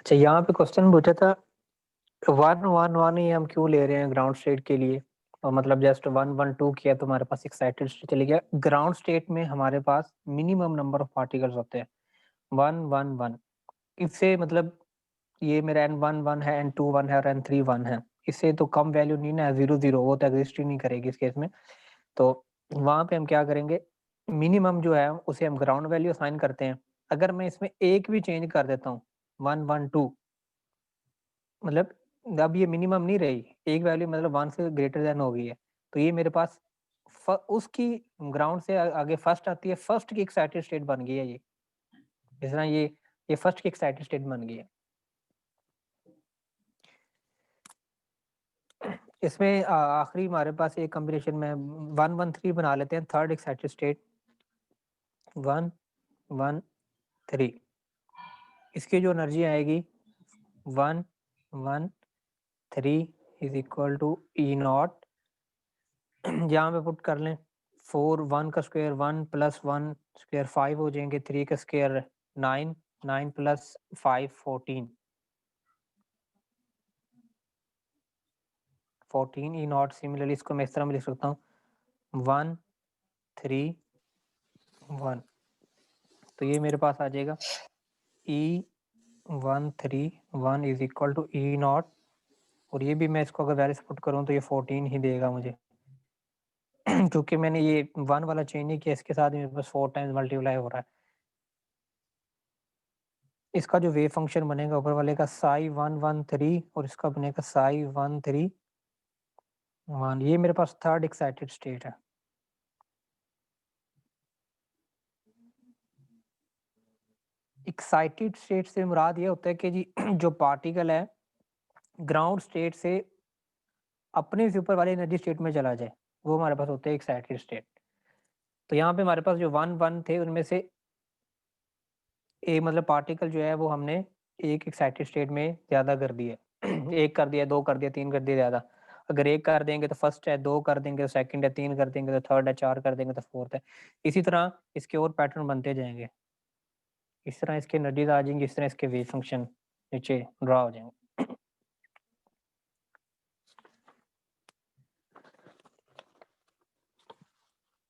अच्छा, यहाँ पे क्वेश्चन पूछा था 1 1 1 ही हम क्यों ले रहे हैं ग्राउंड स्टेट के लिए, और मतलब जस्ट 1 1 2 किया तो हमारे पास एक्साइटेड स्टेट चली गया। ग्राउंड स्टेट में हमारे पास मिनिमम नंबर ऑफ पार्टिकल्स होते हैं 1 1 1। इससे मतलब ये मेरा N1 1 है, N2 1 है और N3 1 है। इससे तो कम वैल्यू नहीं ना, 0 0 वो तो एग्जिस्ट ही नहीं करेगी इस केस में। तो वहां पे हम क्या करेंगे, मिनिमम जो है उसे हम ग्राउंड वैल्यू असाइन करते हैं। अगर मैं इसमें एक भी चेंज कर देता हूँ 1 1 2, मतलब अब ये मिनिमम नहीं रही, एक वैल्यू मतलब 1 से ग्रेटर देन हो गई है, तो ये मेरे पास उसकी ग्राउंड से आगे फर्स्ट आती है, फर्स्ट की एक्साइटेड स्टेट बन गई है ये। इस तरह ये फर्स्ट की एक्साइटेड स्टेट बन गई है। इसमें आखिरी हमारे पास एक कॉम्बिनेशन में 1 1 3 बना लेते हैं, थर्ड एक्साइटेड स्टेट 1 1 3। इसकी जो एनर्जी आएगी 1 1 3 इज इक्वल टू E0। यहाँ पे पुट कर लें 4, 1 का स्क्वायर 1 प्लस 1 स्क्वायर 5 हो जाएंगे, 3 का स्क्वायर 9, 9 प्लस 5 14, 14 E0। सिमिलरली इसको मैं इस तरह में लिख सकता हूँ 1 3 1। तो ये मेरे पास आ जाएगा E1 3 1 is equal to E0, और ये भी मैं इसको अगर वैल्यू पुट करूँ तो ये 14 ही देगा मुझे। क्योंकि मैंने ये 1 वाला चेंज नहीं किया, इसके साथ मेरे पास 4 टाइम्स मल्टीप्लाई हो रहा है। इसका जो वेव फंक्शन बनेगा ऊपर वाले का psi 1 1 3, और इसका बनेगा psi 1 3 1। ये मेरे पास थर्ड एक्साइटेड स्टेट है। एक्साइटेड स्टेट से मुराद ये होता है कि जी जो पार्टिकल है ग्राउंड स्टेट से अपने से ऊपर वाले एनर्जी स्टेट में चला जाए, वो हमारे पास होते हैं एक्साइटेड स्टेट। तो यहाँ पे हमारे पास जो 1 1 थे उनमें से एक मतलब पार्टिकल जो है वो हमने एक एक्साइटेड स्टेट में ज्यादा कर दिया, एक कर दिया, दो कर दिया, तीन कर दिया ज्यादा। अगर एक कर देंगे तो फर्स्ट है, दो कर देंगे तो सेकंड है, तीन कर देंगे तो थर्ड है, चार कर देंगे तो फोर्थ है। इसी तरह इसके और पैटर्न बनते जाएंगे। इस तरह इसके एनर्जीज आ जाएंगी, इस तरह इसके वेव फंक्शन नीचे ड्रा हो जाएंगे।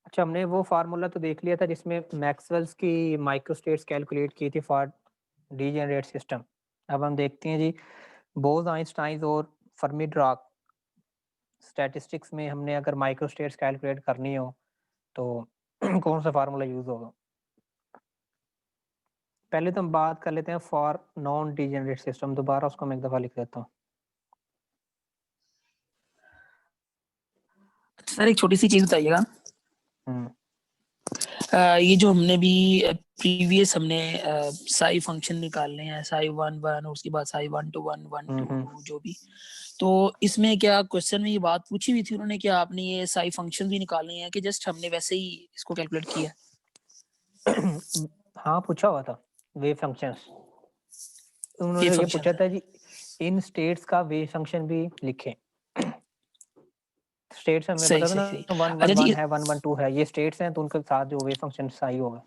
अच्छा, हमने वो फार्मूला तो देख लिया था जिसमें मैक्सवेल्स की माइक्रोस्टेट्स कैलकुलेट की थी फॉर डीजेनरेट सिस्टम। अब हम देखते हैं जी बोज आइंस्टाइन और फर्मी डिराक स्टैटिस्टिक्स में हमने अगर माइक्रोस्टेट्स कैलकुलेट करनी हो तो कौन सा फार्मूला यूज होगा। पहले तो हम बात कर लेते हैं फॉर नॉन डीजेनरेट सिस्टम, दोबारा उसको मैं एक दफा लिख देता हूँ। सर एक छोटी सी चीज बताइएगा, ये जो हमने भी प्रीवियस हमने साई फंक्शन निकालने हैं, psi 1 1 और उसके बाद psi 1 2 1 1 2 जो भी, तो इसमें क्या क्वेश्चन में ये बात पूछी हुई थी उन्होंने कि आपने ये साई फंक्शन भी निकालने हैं कि जस्ट हमने वैसे ही इसको कैलकुलेट किया? हाँ, पूछा हुआ था वेव फंक्शंस। उन्होंने ये पूछा फंक्शन था जी इन स्टेट्स का वेव फंक्शन भी लिखें। स्टेट्स हमें सही पता था सही ना, सही। 1 1 अच्छा 1 जी, है, 1 1 2 है, ये स्टेट्स हैं तो उनके साथ जो वेव फंक्शन सही होगा।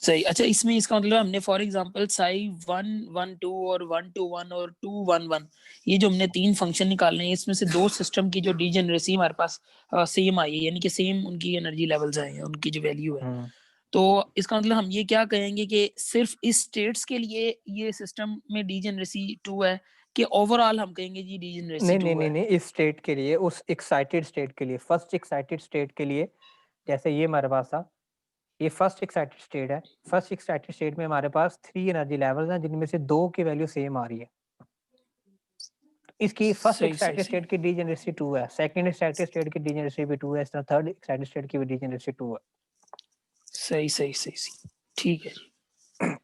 सही। अच्छा, इसमें इसका मतलब हमने फॉर एग्जांपल psi 1 1 2 और 1 2 1 और 2 1 1, ये जो हमने तीन फंक्शन निकालने हैं, इसमें से दो सिस्टम की जो डीजेनरेसी हमारे पास सेम आई है, यानी कि सेम उनकी एनर्जी लेवल्स आए हैं, उनकी जो वैल्यू है, तो इसका मतलब हम ये क्या कहेंगे कि सिर्फ इस स्टेट्स के लिए ये सिस्टम में डीजेनरेसी 2 है, कि ओवरऑल हम कहेंगे जी डीजेनरेसी नहीं 2 नहीं नहीं है? नहीं, इस स्टेट के लिए, उस एक्साइटेड स्टेट के लिए, फर्स्ट एक्साइटेड स्टेट के लिए, जैसे ये हमारे पास था, ये फर्स्ट एक्साइटेड स्टेट है। फर्स्ट एक्साइटेड स्टेट में हमारे पास 3 एनर्जी लेवल्स हैं जिनमें से 2 की वैल्यू सेम आ रही है। इसकी फर्स्ट सही सही एक्साइटेड सही स्टेट की डीजेनरेसी 2 है, सेकंड एक्साइटेड स्टेट की डीजेनरेसी भी 2 है, इस तरह थर्ड एक्साइटेड स्टेट की भी डीजेनरेसी 2 है। सही सही सही सही, ठीक है जी।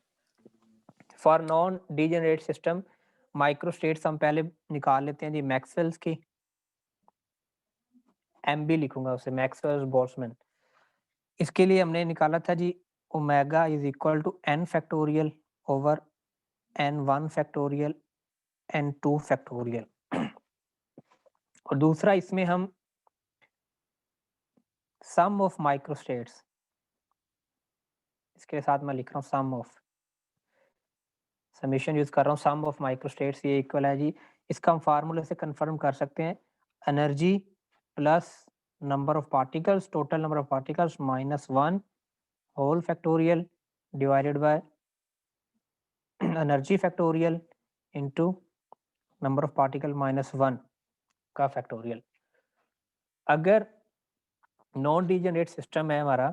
For non degenerate system micro states हम पहले निकाल लेते हैं जी मैक्सवेल्स की। एमबी लिखूंगा उसे, मैक्सवेल्स बोल्ट्जमैन। इसके लिए हमने निकाला था जी omega is equal to n factorial over n1 factorial n2 factorial. और दूसरा इसमें हम सम ऑफ माइक्रोस्टेट्स, इसके साथ मैं लिख रहा हूँ सम ऑफ समेशन यूज कर रहा हूँ, सम ऑफ माइक्रोस्टेट्स ये इक्वल है जी, इसका हम फार्मूले से कंफर्म कर सकते हैं, energy plus number of particles, total number of particles minus 1 whole factorial divided by energy factorial into number of particle minus 1 का फैक्टोरियल। अगर नॉन डीजेनरेट सिस्टम है हमारा,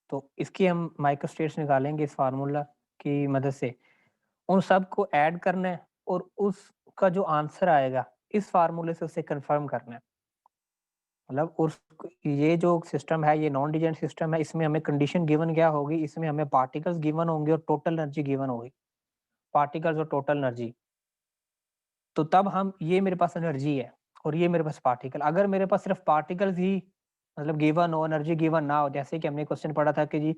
तो इसकी हम माइक्रोस्टेट्स निकालेंगे इस फार्मूला की मदद से, उन सब को ऐड करना है और उसका जो आंसर आएगा इस फार्मूले से उसे कंफर्म करना है। मतलब उस ये जो सिस्टम है ये नॉन डीजेनरेट सिस्टम है, इसमें हमें कंडीशन गिवन क्या होगी, इसमें हमें पार्टिकल्स गिवन होंगे और टोटल एनर्जी गिवन होगी, पार्टिकल्स और टोटल एनर्जी। तो तब हम, ये मेरे पास एनर्जी है और ये मेरे पास पार्टिकल, अगर मेरे पास सिर्फ पार्टिकल्स ही मतलब गिवन हो, एनर्जी गिवन ना हो, जैसे कि हमने क्वेश्चन पढ़ा था कि जी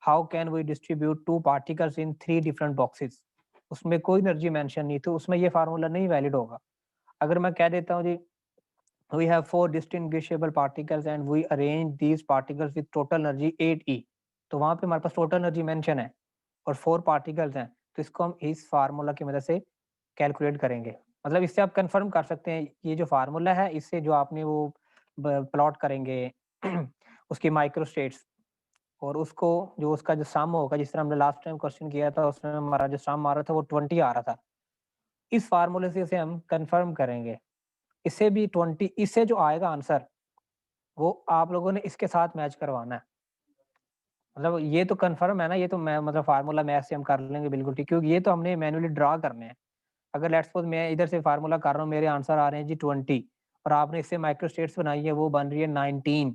how can we distribute 2 particles in 3 different boxes, उसमें कोई एनर्जी मेंशन नहीं, तो उसमें ये फार्मूला नहीं वैलिड होगा। अगर मैं कह देता हूँ जी we have 4 distinguishable particles and we arrange these particles with total energy 8e, तो वहां पे हमारे पास टोटल एनर्जी मेंशन है और 4 पार्टिकल्स हैं, तो इसको हम इस फार्मूला की मदद से कैलकुलेट करेंगे। मतलब इससे आप कंफर्म कर सकते हैं ये जो फार्मूला है, इससे जो आपने वो प्लॉट करेंगे उसकी माइक्रोस्टेट्स और उसको जो उसका जो सम होगा, जिस तरह हमने लास्ट टाइम क्वेश्चन किया था उसमें हमारा जो सम आ रहा था वो 20 आ रहा था, इस फार्मूले से इसे हम कंफर्म करेंगे। इससे भी 20, इससे जो आएगा आंसर वो आप लोगों ने इसके साथ मैच करवाना है। मतलब ये तो कंफर्म है ना, ये तो मैं मतलब फार्मूला मैथ से हम कर लेंगे बिल्कुल ठीक, क्योंकि ये तो हमने मैन्युअली ड्रा करने हैं। अगर लेट्स सपोज मैं इधर से फार्मूला कर रहा हूँ, मेरे आंसर आ रहे हैं जी 20 और आपने इससे माइक्रोस्टेट्स बनाई है वो बन रही है 19,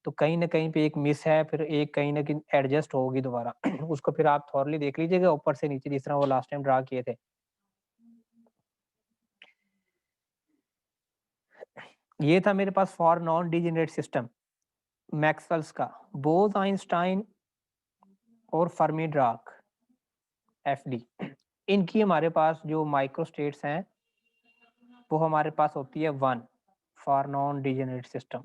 तो कहीं ना कहीं पे एक मिस है, फिर एक कहीं ना कहीं एडजस्ट होगी दोबारा उसको फिर आप थॉरली देख लीजिएगा ऊपर से नीचे, जिस तरह वो लास्ट टाइम ड्रा किए थे। ये था मेरे पास for non degenerate system Maxwell's का, बोथ आइंस्टाइन और फर्मी ड्राक एफडी, इनकी हमारे पास जो माइक्रोस्टेट्स हैं वो हमारे पास होती है 1 फॉर नॉन डिजेनरेट सिस्टम।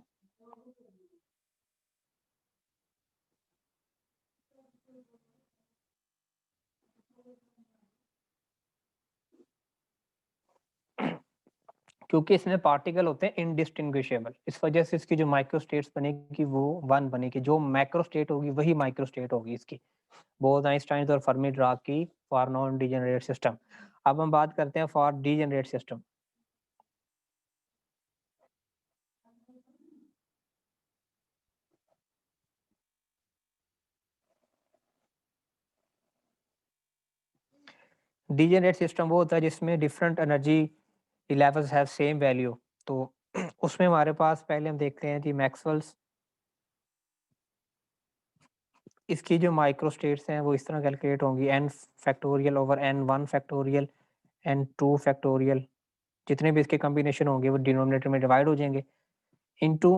क्योंकि इसमें पार्टिकल होते हैं इनडिस्टिंग्विशेबल, इस वजह से इसकी जो माइक्रोस्टेट्स बनेगी वो 1 बनेगी, जो मैक्रोस्टेट होगी वही माइक्रोस्टेट होगी इसकी, बोथ आइंस्टाइन और फर्मी ड्राक की फॉर नॉन डिजेनरेट सिस्टम। अब हम बात करते हैं for degenerate system. Degenerate system वो होता है जिसमें different energy levels have same value, तो उसमें हमारे पास पहले हम देखते हैं जी मैक्सवेल्स, इसकी जो माइक्रोस्टेट्स हैं वो इस तरह कैलकुलेट होंगी, n factorial over n1 factorial n2 factorial, जितने भी इसके कॉम्बिनेशन होंगे वो डिनोमिनेटर में डिवाइड हो जाएंगे इनटू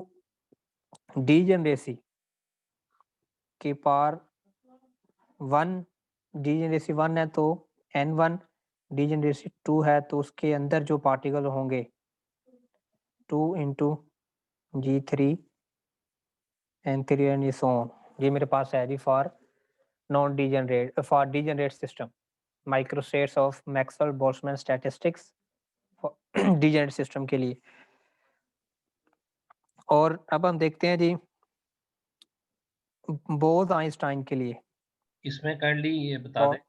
डीजेनरेसी के पावर 1, डीजेनरेसी 1 है तो n1, डीजेनरेसी 2 है तो उसके अंदर जो पार्टिकल होंगे 2 इंटू g3 n3 एंड ये सो ऑन, ये मेरे पास है जी for non degenerate, for degenerate system microstates of Maxwell Boltzmann statistics degenerate system के लिए। और अब हम देखते हैं जी बोथ आइंस्टाइन के लिए। इसमें काइंडली ये बता और दें,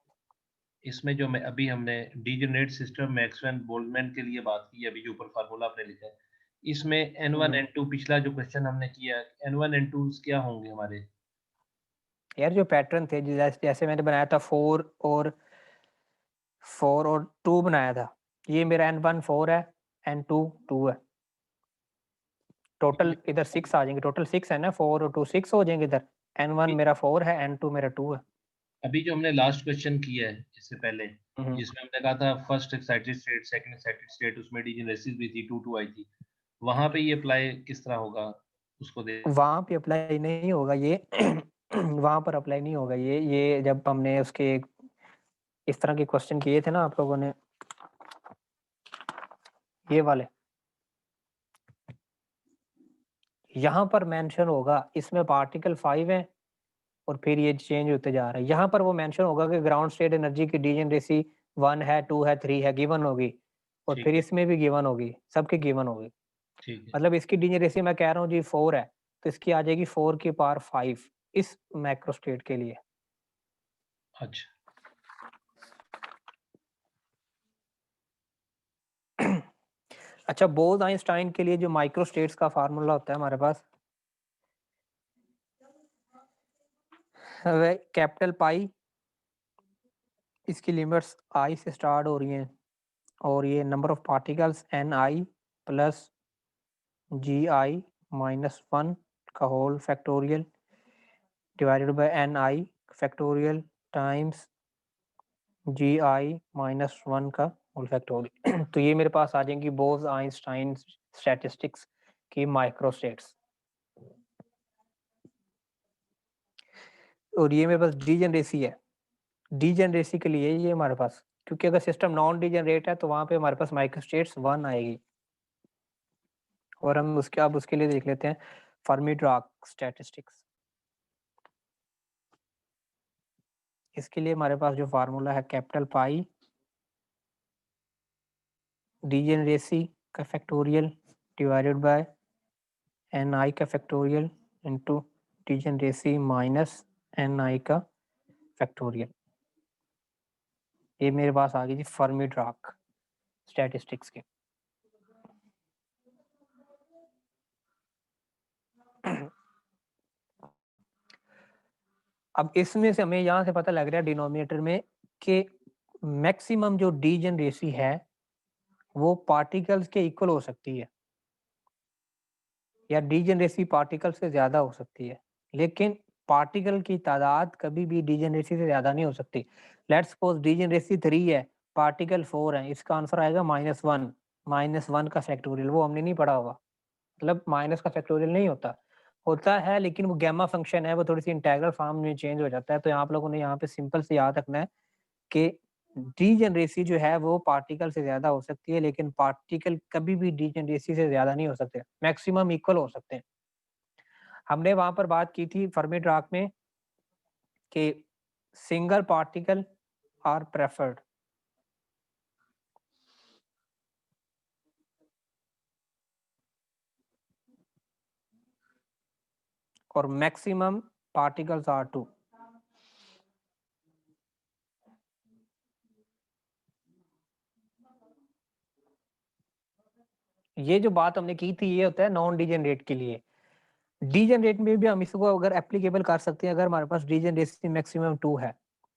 इसमें जो मैं अभी हमने डीजेनरेट सिस्टम मैक्सवेल बोल्ट्जमैन के लिए बात की, अभी जो ऊपर फार्मूला आपने लिखा है, इसमें n1 n2 पिछला जो क्वेश्चन हमने किया, n1 n2 क्या होंगे हमारे? यार जो पैटर्न थे जैसे मैंने बनाया था 4 और 2 बनाया था, ये मेरा n1 4 है, n2 2 है, टोटल इधर 6 आ जाएंगे, टोटल 6 है ना, 4 और 2 6 हो जाएंगे इधर, n1 मेरा 4 है, n2 मेरा 2 है। अभी जो हमने लास्ट क्वेश्चन किया है इससे पहले, जिसमें हमने कहा था first excited state, second excited state, उसमें डीजेनरेसी भी थी, 2 2 आई थी, वहां पे ये अप्लाई किस तरह होगा उसको दे? वहां पे अप्लाई नहीं होगा ये वहां पर अप्लाई नहीं होगा ये जब हमने उसके इस तरह के क्वेश्चन किए थे ना आप लोगों ने, ये वाले, यहाँ पर मेंशन होगा इसमें पार्टिकल 5 है और फिर ये चेंज होते जा रहा है, यहाँ पर वो मेंशन होगा कि ग्राउंड स्टेट एनर्जी की डीजेनरेसी 1 है, 2 है, 3 है, गिवन होगी, और ठीक फिर है, इसमें भी गिवन होगी, सबके गिवन होगी। ठीक है, मतलब इसकी डिजनरेसी मैं कह रहा हूँ जी 4 है, तो इसकी आ जाएगी 4 की पावर 5 इस मैक्रो स्टेट के लिए। अच्छा, अच्छा, बोज आइंस्टाइन के लिए जो माइक्रो स्टेट्स का फार्मूला होता है हमारे पास, कैपिटल पाई, इसकी लिमिट्स आई से स्टार्ट हो रही हैं, और ये number of particles N I plus G I minus 1 का whole factorial divided by N I factorial times G I minus 1 का होल फैक्टोरियल। तो ये मेरे पास आ जाएंगी बोज आइंस्टाइन स्टैटिस्टिक्स की माइक्रो स्टेट्स। और ये मेरे पास डीजनरेसी है, डीजनरेसी के लिए ये हमारे पास, क्योंकि अगर सिस्टम नॉन डीजनरेट है तो वहां पे हमारे पास माइक्रो स्टेट्स 1 आएगी। और हम उसके अब उसके लिए देख लेते हैं फर्मी-डिराक स्टैटिस्टिक्स। इसके लिए हमारे पास जो फार्मूला है कैपिटल पाई डीजनरेसी का factorial divided by N I का factorial into degeneracy minus N I का फैक्टोरियल। ये मेरे पास आ गई थी फर्मी-डिराक स्टैटिस्टिक्स के। अब इसमें से हमें यहाँ से पता लग रहा है डिनोमिनेटर में कि मैक्सिमम जो डीजनरेसी है वो पार्टिकल्स के इक्वल हो सकती है, या डीजनरेसी पार्टिकल से ज़्यादा हो सकती है, लेकिन पार्टिकल की तादाद कभी भी डीजनरेसी से ज़्यादा नहीं हो सकती। लेट्स सपोज डीजनरेसी 3 है, पार्टिकल 4 है, इसका आंसर आएगा -1, -1 का फैक्टोरियल। वो हमने नहीं पढ़ा होगा, मतलब माइनस का फैक्टोरियल नहीं होता, होता है लेकिन वो गैमा फंक्शन है, वो थोड़ी सी इंटेग्रल फॉर्म में चेंज हो जाता है। तो आप लोगों ने यहाँ पे सिंपल से याद रखना है कि डीजनरेसी जो है वो पार्टिकल से ज्यादा हो सकती है, लेकिन पार्टिकल कभी भी डीजनरेसी से ज्यादा नहीं हो सकते, मैक्सिमम इक्वल हो सकते हैं। हमने वहां पर बात की थी फर्मी-डिराक में कि सिंगल पार्टिकल आर प्रेफर्ड, और मैक्सिमम पार्टिकल्स आर 2। ये जो बात हमने की थी ये होता है नॉन डीजनरेट के लिए। डीजनरेट में भी हम इसको अगर एप्लीकेबल कर सकते हैं, अगर हमारे पास डीजनरेसी मैक्सिमम 2 है,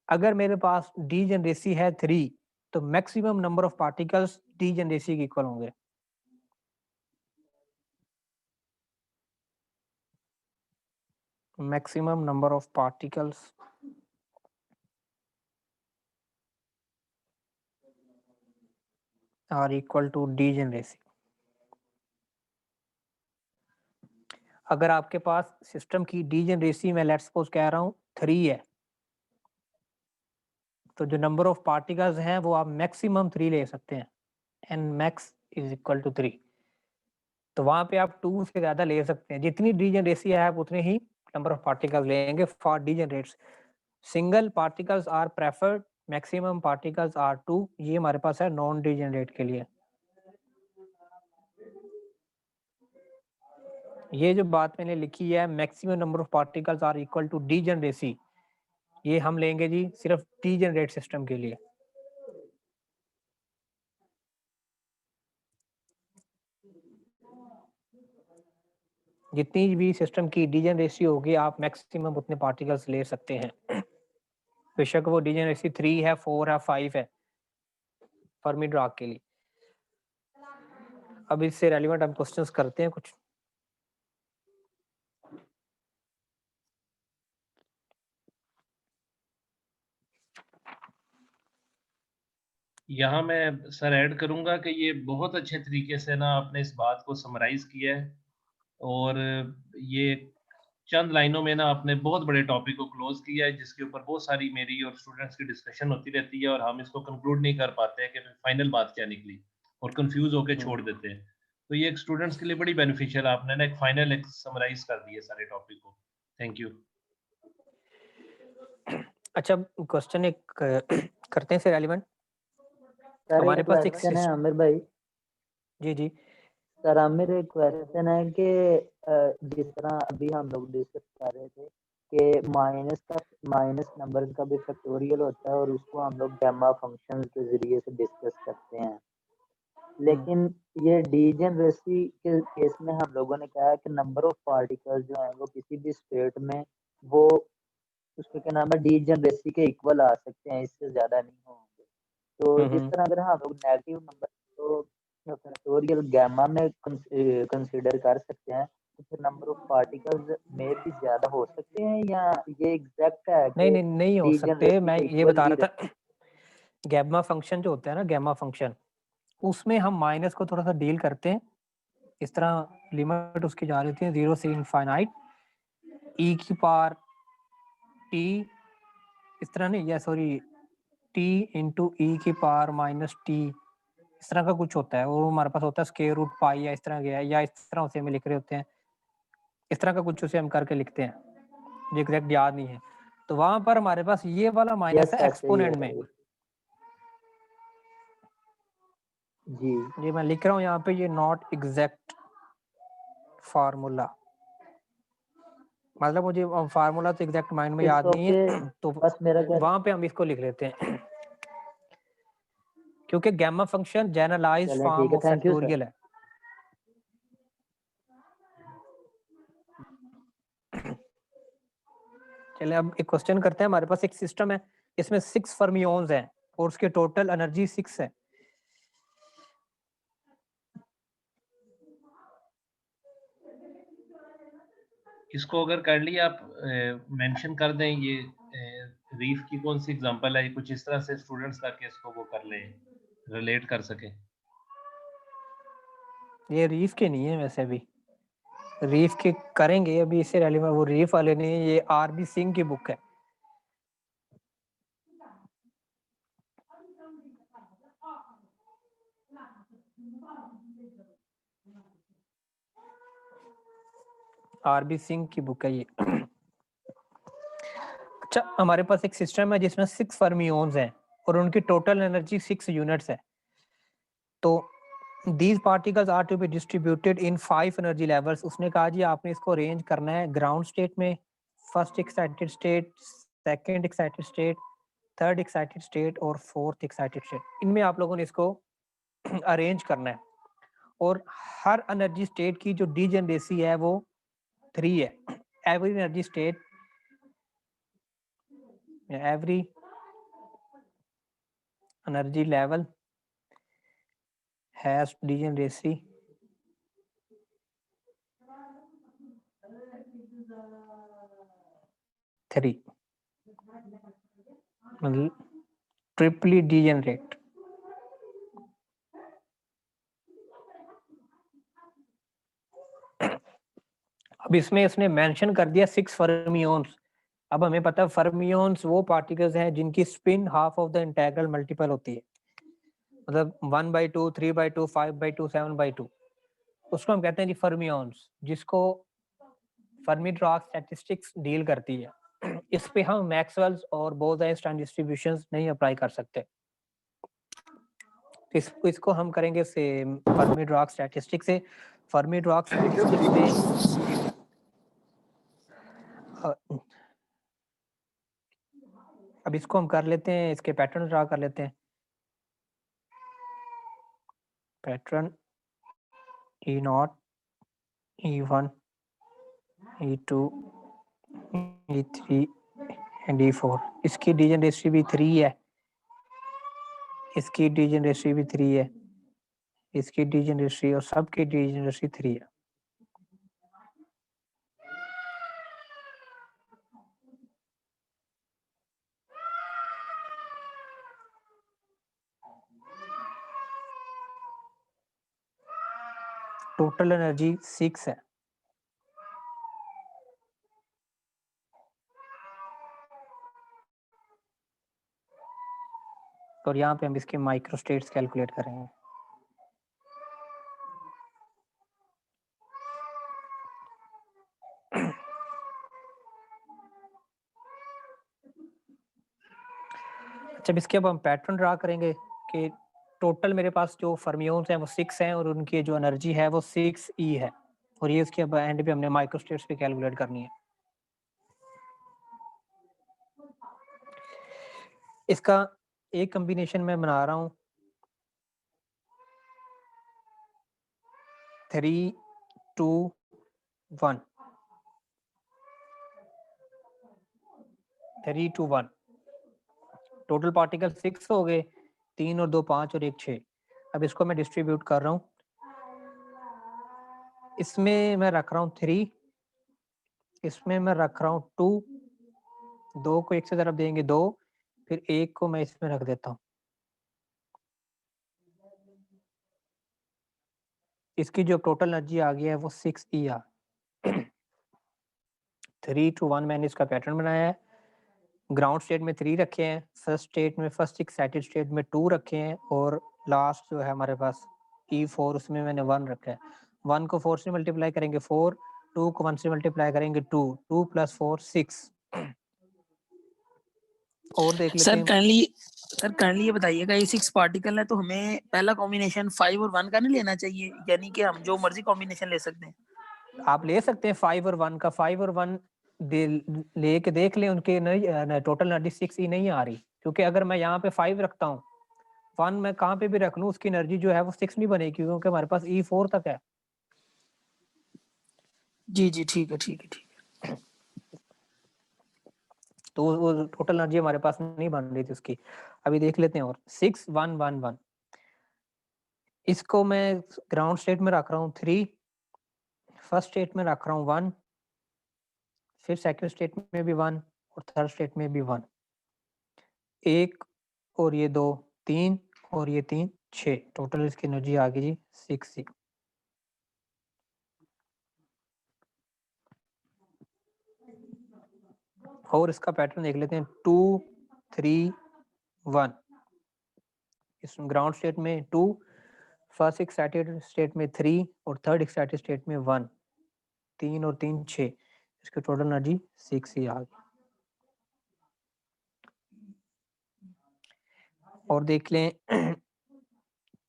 अगर मेरे पास डीजनरेसी है 3, तो maximum number of particles degeneracy के इक्वल होंगे। Maximum number of particles are equal to degeneracy. अगर आपके पास सिस्टम की डीजनरेसी में लेट्स सपोज कह रहा हूँ 3 है, तो जो नंबर ऑफ पार्टिकल्स हैं वो आप मैक्सिमम 3 ले सकते हैं, N max is equal to 3। तो वहां पे आप 2 से ज्यादा ले सकते हैं, जितनी डीजनरेसी है आप उतने ही नंबर ऑफ पार्टिकल्स लेंगे for degenerates. Single particles are preferred, maximum particles are 2, ये हमारे पास है नॉन डीजनरेट के लिए। ये जो बात मैंने लिखी है maximum number of particles are equal to degeneracy, ये हम लेंगे जी सिर्फ डीजनरेट सिस्टम के लिए। जितनी भी सिस्टम की डीजनरेसी होगी आप मैक्सिमम उतने पार्टिकल्स ले सकते हैं, बेशक वो डीजनरेसी 3 है, 4 है, 5 है, फर्मी-डिराक के लिए। अब इससे रेलिवेंट हम क्वेश्चंस करते हैं कुछ। यहाँ मैं सर ऐड करूँगा कि ये बहुत अच्छे तरीके से ना आपने इस बात को समराइज किया है, और ये चंद लाइनों में ना आपने बहुत बड़े टॉपिक को क्लोज किया है, जिसके ऊपर बहुत सारी मेरी और स्टूडेंट्स की डिस्कशन होती रहती है, और हम इसको कंक्लूड नहीं कर पाते हैं कि फाइनल बात क्या निकली, और कंफ्यूज होकर छोड़ देते हैं। तो ये एक स्टूडेंट्स के लिए बड़ी बेनिफिशियल, आपने ना एक फाइनल एक समराइज कर दिए सारे टॉपिक को। Thank you. अच्छा, क्वेश्चन एक करते हैं से रेलिवेंट। सर हमारे एक पास एक क्वेश्चन है सिस्टम, आमिर भाई। जी जी सर आमिर एक क्वेश्चन है कि जिस तरह अभी हम लोग डिस्कस कर रहे थे कि माइनस नंबर का भी फैक्टोरियल होता है और उसको हम लोग गैमा फंक्शन के जरिए से डिस्कस करते हैं, लेकिन ये डीजेनरेसी के केस में हम लोगों ने कहा है कि नंबर ऑफ पार्टिकल्स जो है वो किसी भी स्टेट में वो उसको क्या नाम है डीजेनरेसी के इक्वल आ सकते हैं, इससे ज्यादा नहीं होंगे। तो जिस तरह अगर हम लोग नेगेटिव नंबर को फैक्टोरियल गैमा में कंसीडर कर सकते हैं, तो फिर नंबर ऑफ पार्टिकल्स में भी ज्यादा हो सकते हैं, या ये एग्जैक्ट है नहीं कि नहीं नहीं हो सकते। डीजेनरेसी मैं के ये इक्वल बता ही रहा था, गैमा फंक्शन जो होता है ना, गैमा फंक्शन, उसमें हम माइनस को थोड़ा सा डील करते हैं। इस तरह लिमिट उसकी जा रही थी 0 से इनफाइनाइट ई की पावर टी, इस तरह नहीं, या सॉरी टी इंटू ई की पावर माइनस टी, इस तरह का कुछ होता है। वो हमारे पास होता है स्क्वायर रूट पाई या इस तरह गया, या इस तरह उसे हम लिख रहे होते हैं, इस तरह का कुछ उसे हम करके लिखते हैं, जो एग्जैक्ट याद नहीं है। तो वहां पर हमारे पास ये वाला माइनस यस है ऐसे ही है एक्सपोनेंट में। जी। ये मैं लिख रहा हूँ यहाँ पे, ये नॉट एग्जैक्ट फार्मूला, मतलब मुझे फार्मूला तो एग्जैक्ट माइंड में इट्स याद नहीं ओके। है, तो बस मेरा वहां पे हम इसको लिख लेते हैं, क्योंकि गैमा फंक्शन जनरलाइज्ड चलें ठीक फॉर्म है, of thank you sir. Factorial है। चलिए अब एक क्वेश्चन करते हैं। हमारे पास एक सिस्टम है, इसमें 6 फर्मियोन्स हैं और उसके टोटल एनर्जी 6 है। इसको अगर कर लिया आप मेंशन कर दें, ये रीफ की कौन सी एग्जांपल है, कुछ इस तरह से स्टूडेंट्स ताकि इसको वो कर लें, रिलेट कर सके। ये रीफ के नहीं है वैसे भी, रीफ के करेंगे अभी, इससे रेलिवेंट वो रीफ वाले नहीं, ये आरबी सिंह की बुक है। आरबी सिंह की बुक है ये। अच्छा, हमारे पास एक सिस्टम है जिसमें 6 फर्मियोन्स हैं और उनकी टोटल एनर्जी 6 यूनिट्स है। तो these particles are to be distributed in 5 energy levels। उसने कहा जी आपने इसको अरेंज करना है ग्राउंड स्टेट में, first excited state, second excited state, third excited state और फोर्थ एक्साइटेड स्टेट। इनमें आप लोगों ने इसको अरेंज करना है। और हर एनर्जी स्टेट की जो डीजेनरेसी है वो 3 है। Every energy state, every energy level has degeneracy 3, मतलब ट्रिपली डीजेनरेट। अब इसमें इसने मेंशन कर दिया 6 फर्मियोन्स। अब हमें पता है फर्मियोन्स वो पार्टिकल्स हैं जिनकी spin half of the integral multiple होती है, मतलब 1/2, 3/2, 5/2, 7/2, उसको हम कहते हैं जी फर्मियोन्स, जिसको फर्मी-ड्रॉक स्टैटिस्टिक्स डील करती है। इस पे हम मैक्सवेल्स और बोस-आइंस्टाइन डिस्ट्रीब्यूशंस नहीं अप्लाई कर सकते। इसको हम करेंगे से फर्मी-ड्रॉक स्टैटिस्टिक्स से। फर्मी-ड्रॉक स्टैटिस्टिक्स में अब इसको हम कर लेते हैं, इसके पैटर्न ड्रा कर लेते हैं। Pattern E0, E1, E2, E3 and E4। इसकी डीजेनरेसी भी 3 है, इसकी डीजेनरेसी भी 3 है, इसकी डीजेनरेसी और सबकी डीजेनरेसी 3 है। टोटल एनर्जी 6 है। और यहाँ पे हम इसके माइक्रो स्टेट्स कैलकुलेट करेंगे। जब इसके अब हम पैटर्न ड्रा करेंगे कि टोटल मेरे पास जो फर्मियोन्स हैं वो 6 हैं और उनकी जो एनर्जी है वो 6E है और ये उसके एंड पे हमने माइक्रोस्टेट्स पे कैलकुलेट करनी है। इसका एक कॉम्बिनेशन मैं बना रहा हूँ 3, 2, 1 3, 2, 1 टोटल पार्टिकल 6 हो गए, 3 और 2 5 और 1 6। अब इसको मैं डिस्ट्रीब्यूट कर रहा हूँ, इसमें मैं रख रहा हूँ 3, इसमें मैं रख रहा हूँ 2, 2 को एक से तरफ देंगे 2, फिर 1 को मैं इसमें रख देता हूँ। इसकी जो टोटल एनर्जी आ गई है वो 6E आ 3 to 1 मैंने इसका पैटर्न बनाया है। ग्राउंड स्टेट में 3 रखे हैं, फर्स्ट एक्साइटेड स्टेट में 2 रखे हैं और लास्ट जो है हमारे पास E4 उसमें मैंने 1 रखा है। 1 को 4 से मल्टीप्लाई करेंगे 4, 2 को 1 से मल्टीप्लाई करेंगे 2, 2 + 4 6। और देख लेते हैं सर काइंडली ये बताइएगा, ये 6 पार्टिकल है तो हमें पहला कॉम्बिनेशन 5 और 1 का नहीं लेना चाहिए, यानी कि हम जो मर्जी कॉम्बिनेशन ले सकते हैं? आप ले सकते हैं 5 और 1 का। 5 और 1 लेके देख लें, उनके टोटल एनर्जी 6E नहीं आ रही, क्योंकि अगर मैं यहाँ पे 5 रखता हूँ 1 मैं कहाँ पे भी रख लूँ उसकी एनर्जी जो है वो 6 नहीं बनेगी, क्योंकि हमारे पास E4 तक है। जी जी ठीक है ठीक है ठीक है। तो वो टोटल एनर्जी हमारे पास नहीं बन रही थी उसकी। अभी देख लेते हैं। और 6 1 1 1 इसको मैं ग्राउंड स्टेट में रख रहा हूँ 3, फर्स्ट स्टेट में रख रहा हूँ 1, फिर सेकंड स्टेट में भी 1 और थर्ड स्टेट में भी 1। 1 और ये 2 3 और ये 3 6, टोटल इसकी एनर्जी आ गई जी 6C। और इसका पैटर्न देख लेते हैं 2 3 1। इस ग्राउंड स्टेट में 2, फर्स्ट एक्साइटेड स्टेट में 3 और थर्ड एक्साइटेड स्टेट में 1, 3 और 3 6, इसकी टोटल एनर्जी 6 ही आ गई। और देख लें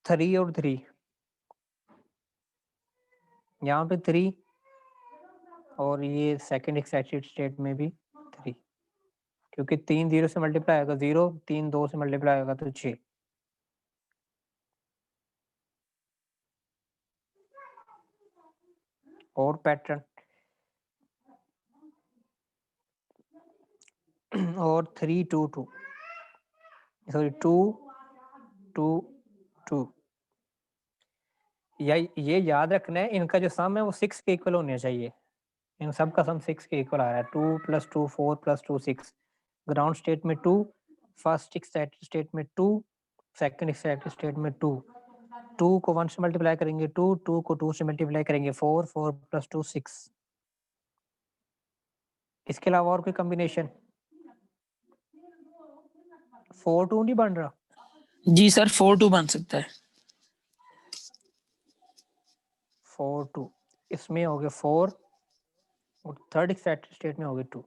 3 और 3, यहाँ पे 3 और ये सेकंड एक्साइटेड स्टेट में भी 3, क्योंकि 3 0 से मल्टीप्लाई होगा 0, 3 2 से मल्टीप्लाई होगा तो 6। और पैटर्न और 3 2 2 सॉरी 2 2 2। ये याद रखना है, इनका जो सम है वो 6 के इक्वल होने चाहिए। इन सब का सम 6 के इक्वल आ रहा है। 2 + 2 4 + 2 6। ग्राउंड स्टेट में 2, फर्स्ट एक्साइटेड स्टेट में 2, सेकंड एक्साइटेड स्टेट में 2। 2 को 1 से मल्टीप्लाई करेंगे 2, 2 को 2 से मल्टीप्लाई करेंगे 4, 4 + 2 6। इसके अलावा और कोई कॉम्बिनेशन 4 2 नहीं बन रहा? जी सर 4 2 बन सकता है। 4 2 इसमें हो गए 4 और थर्ड एक्साइटेड स्टेट में हो गए 2।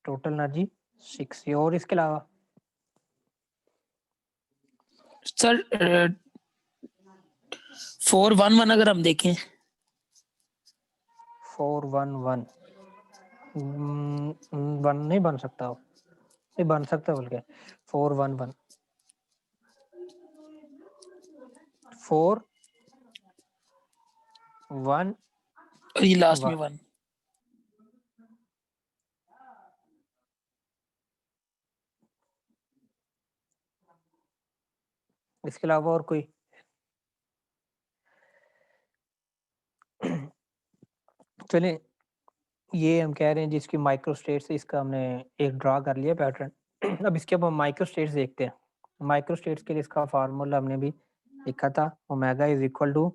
Total energy 6। और इसके अलावा सर 4 1 1 अगर हम देखें 4 1 1 1 नहीं बन सकता, नहीं बन सकता बोल के 4 1 1 4 1 और ये लास्ट में 1। 1। इसके अलावा और कोई? चलिए ये हम कह रहे हैं जिसकी माइक्रो स्टेट्स है, इसका हमने एक ड्रा कर लिया पैटर्न। अब इसके अब हम माइक्रो स्टेट्स देखते हैं। माइक्रो स्टेट्स के लिए इसका फार्मूला हमने भी लिखा था, omega is equal to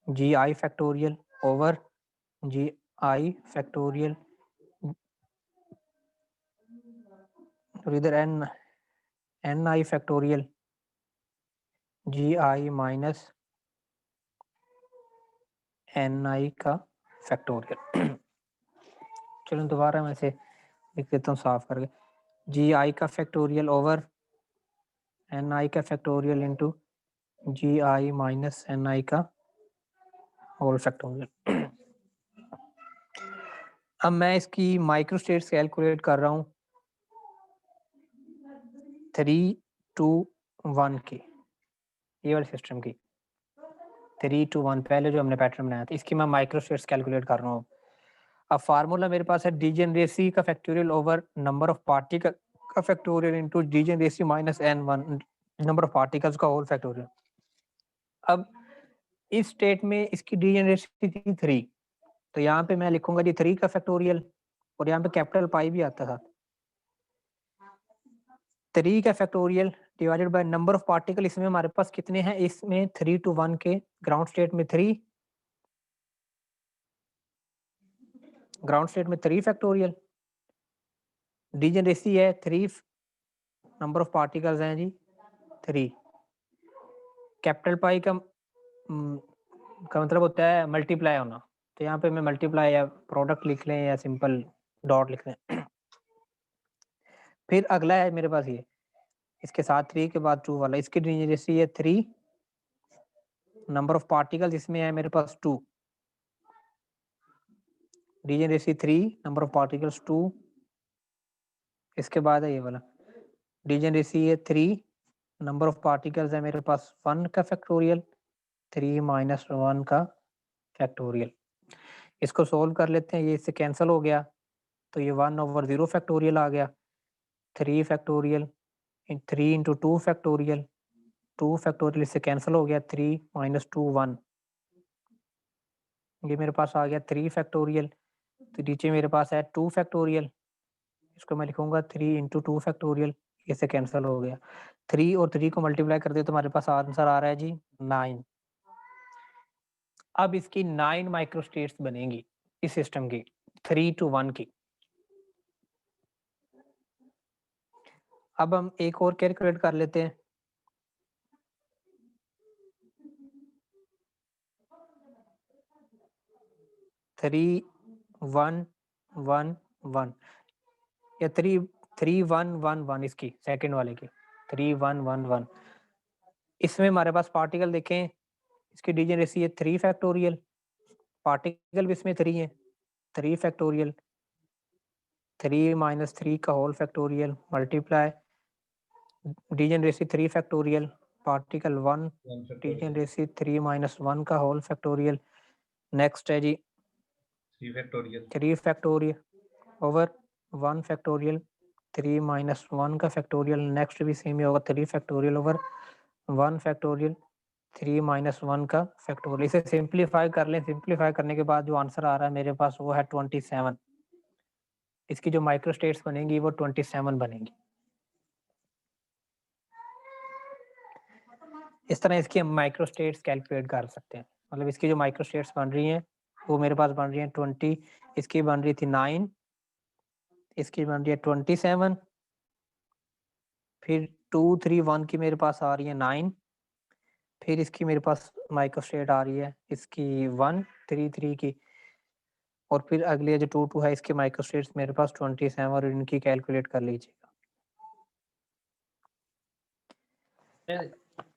GI factorial over GI factorial और इधर NI factorial GI minus NI का फैक्टोरियल। चलो दोबारा मैं से लिख देता हूँ साफ करके, जी आई का फैक्टोरियल ओवर एन आई का factorial into ji I minus N I का होल फैक्टोरियल। अब मैं इसकी माइक्रो स्टेट्स कैलकुलेट कर रहा हूँ 3, 2, 1 की, ये वाले सिस्टम की 3, 2, 1 पहले जो हमने पैटर्न बनाया था, इसकी मैं माइक्रो स्टेट्स कैलकुलेट कर रहा हूँ। अब फार्मूला मेरे पास है डीजेनरेसी का factorial over number of particle का factorial into degeneracy minus n1 number of particles का होल फैक्टोरियल। अब इस स्टेट में इसकी डीजेनरेसी थी 3, तो यहाँ पे मैं लिखूंगा जी 3 का फैक्टोरियल, और यहाँ पे कैपिटल पाई भी आता था। 3 का factorial divided by number of particle, इसमें हमारे पास कितने हैं, इसमें 3 to 1 के ग्राउंड स्टेट में 3, ग्राउंड स्टेट में 3 फैक्टोरियल, डीजेनरेसी है 3, नंबर ऑफ पार्टिकल्स हैं जी 3, कैपिटल पाई का मतलब होता है मल्टीप्लाई होना, तो यहाँ पे मैं मल्टीप्लाई या प्रोडक्ट लिख लें या सिंपल डॉट लिख लें। फिर अगला है मेरे पास ये, इसके साथ 3 के बाद 2 वाला, इसकी डीजेनरेसी है 3, नंबर ऑफ पार्टिकल्स इसमें है मेरे पास 2, डीजेनरेसी 3, नंबर ऑफ पार्टिकल्स 2, इसके बाद है ये वाला डीजेनरेसी है 3, नंबर ऑफ पार्टिकल्स है मेरे पास 1 का फैक्टोरियल, 3 माइनस 1 का फैक्टोरियल। इसको सोल्व कर लेते हैं, ये इससे कैंसिल हो गया, तो ये 1/0 फैक्टोरियल आ गया, 3 फैक्टोरियल 3 इंटू 2 फैक्टोरियल, 2 फैक्टोरियल इससे कैंसिल हो गया, 3 माइनस 2 1, ये मेरे पास आ गया 3 फैक्टोरियल, तो नीचे मेरे पास है 2 फैक्टोरियल, इसको मैं लिखूंगा 3 इंटू 2 फैक्टोरियल, इससे कैंसिल हो गया, 3 और 3 को मल्टीप्लाई कर दे तो हमारे पास आंसर आ रहा है जी 9। अब इसकी 9 माइक्रो स्टेट्स बनेंगी इस सिस्टम की 3 to 1 की। अब हम एक और कैलकुलेट कर लेते हैं, थ्री 1 1 1 या 3 3 1 1 1, इसकी सेकंड वाले की 3 1 1 1, इसमें हमारे पास पार्टिकल देखें, इसकी डीजेनरेसी है 3 फैक्टोरियल, पार्टिकल भी इसमें 3 है, 3 फैक्टोरियल, 3 माइनस 3 का whole factorial multiply degeneracy 3 factorial, particle 1, degeneracy 3 minus 1 का होल फैक्टोरियल। नेक्स्ट है G 3 factorial over 1 factorial, 3 minus 1 का फैक्टोरियल, नेक्स्ट भी सेम ही होगा 3 फैक्टोरियल ओवर 1 फैक्टोरियल, 3 माइनस 1 का फैक्टोरियल। इसे सिंप्लीफाई कर लें, सिंप्लीफाई करने के बाद जो आंसर आ रहा है मेरे पास वो है 27। इसकी जो माइक्रो स्टेट्स बनेंगी वो 27 बनेंगी। इस तरह इसकी हम माइक्रो स्टेट्स कैलकुलेट कर सकते हैं, मतलब इसकी जो माइक्रो स्टेट्स बन रही हैं वो मेरे पास बन रही हैं 20, इसकी बन रही थी 9, इसकी बन रही है 27, फिर 2 3 1 की मेरे पास आ रही है 9, फिर इसकी मेरे पास माइक्रो स्टेट आ रही है इसकी 1 3 3 की, और फिर अगले जो 2 2 है इसके माइक्रो स्टेट्स मेरे पास 27, और इनकी कैलकुलेट कर लीजिएगा।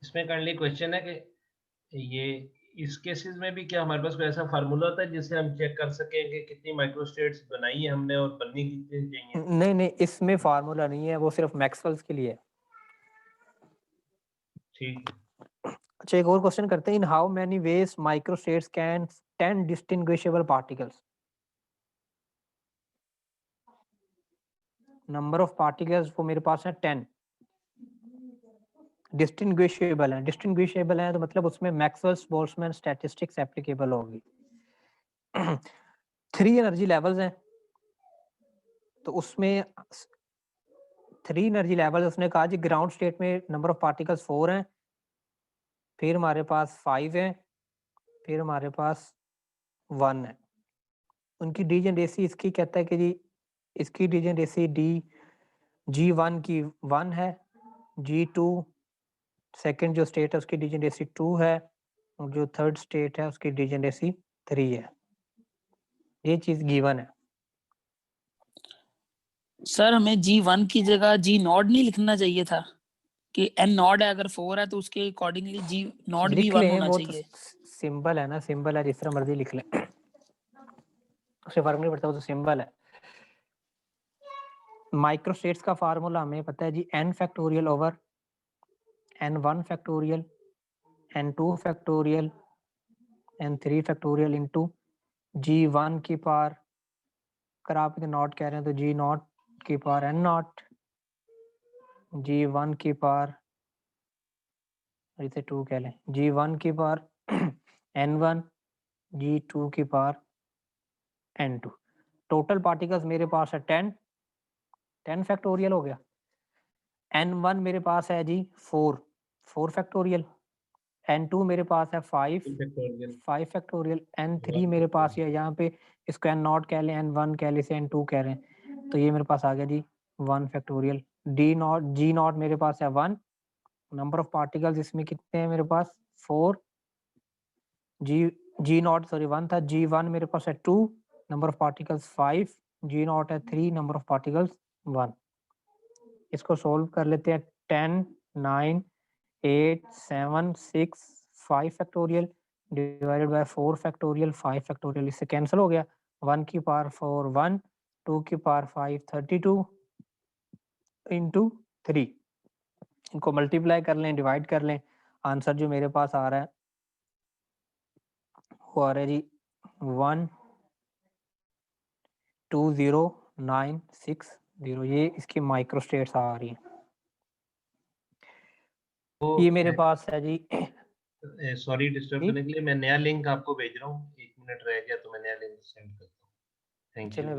इसमें करंटली क्वेश्चन है कि ये इस केसेस में भी क्या हमारे पास कोई ऐसा फार्मूला होता है जिससे हम चेक कर सकें कि कितनी माइक्रो स्टेट्स बनाई है हमने और बननी कितनी चाहिए? नहीं नहीं, इसमें फार्मूला नहीं है, वो सिर्फ मैक्सवेल्स के लिए है। ठीक। अच्छा, एक और क्वेश्चन करते हैं, in how many ways micro states can 10 distinguishable particles, number of particles वो मेरे पास है 10, डिस्टिंग्विशेबल है, डिस्टिंग्विशेबल है तो मतलब उसमें मैक्सवेल्स बोल्ट्जमैन स्टैटिस्टिक्स एप्लीकेबल होगी। 3 एनर्जी लेवल्स हैं, तो उसमें 3 एनर्जी लेवल उसने कहा जी ग्राउंड स्टेट में नंबर ऑफ पार्टिकल्स 4 हैं, फिर हमारे पास 5 है, फिर हमारे पास 1 है। उनकी डीजेनरेसी इसकी कहता है कि जी इसकी डीजेनरेसी G1 की 1 है, G2 सेकंड जो स्टेट है उसकी डीजेनरेसी 2 है, और जो थर्ड स्टेट है उसकी डीजेनरेसी 3 है। ये चीज गिवन है। सर हमें G1 की जगह G नॉट नहीं लिखना चाहिए था कि N नॉट है, अगर 4 है तो उसके अकॉर्डिंगली G नॉट भी लिख 1 लें, होना वो चाहिए। तो सिंबल है ना, सिंबल है, जिस तरह मर्जी लिख लें, उससे फर्क नहीं पड़ता, वो तो सिंबल है। माइक्रो स्टेट्स का फार्मूला हमें पता है जी, n factorial over n1 factorial n2 factorial n3 factorial into G1 की पावर, अगर आप इधर नॉट कह रहे हैं तो G नॉट की पावर n नॉट, G1 की पावर, इसे 2 कह लें, G1 की पावर n1, G2 की पावर n2। टोटल पार्टिकल्स मेरे पास है 10 फैक्टोरियल हो गया। n1 मेरे पास है जी 4 फैक्टोरियल, n2 मेरे पास है 5 फैक्टोरियल, n3 मेरे पास है यहाँ पे, इसको n नॉट कह लें, n1 कह लें, इसे n2 कह रहे हैं, तो ये मेरे पास आ गया जी 1 फैक्टोरियल। G नॉट मेरे पास है 1, नंबर ऑफ पार्टिकल्स इसमें कितने हैं मेरे पास 4, G नॉट सॉरी 1 था, G1 मेरे पास है 2, number of particles 5, G not है 3, नंबर ऑफ पार्टिकल्स 1। इसको सोल्व कर लेते हैं, 10 9 8 7 6 5 factorial divided bye 4 factorial 5 factorial, इससे कैंसिल हो गया, 1 की पावर 4 1, 2 की पावर 5 32 इंटू 3, इनको मल्टीप्लाई कर लें, डिवाइड कर लें, आंसर जो मेरे पास आ रहा है वो आ रहा है जी 120960, ये इसकी माइक्रो स्टेट्स आ रही हैं। ये मेरे पास है जी, सॉरी डिस्टर्ब जी? करने के लिए, मैं नया लिंक आपको भेज रहा हूँ, 1 मिनट रह गया तो मैं नया लिंक सेंड करता हूँ। Thank you. चलिए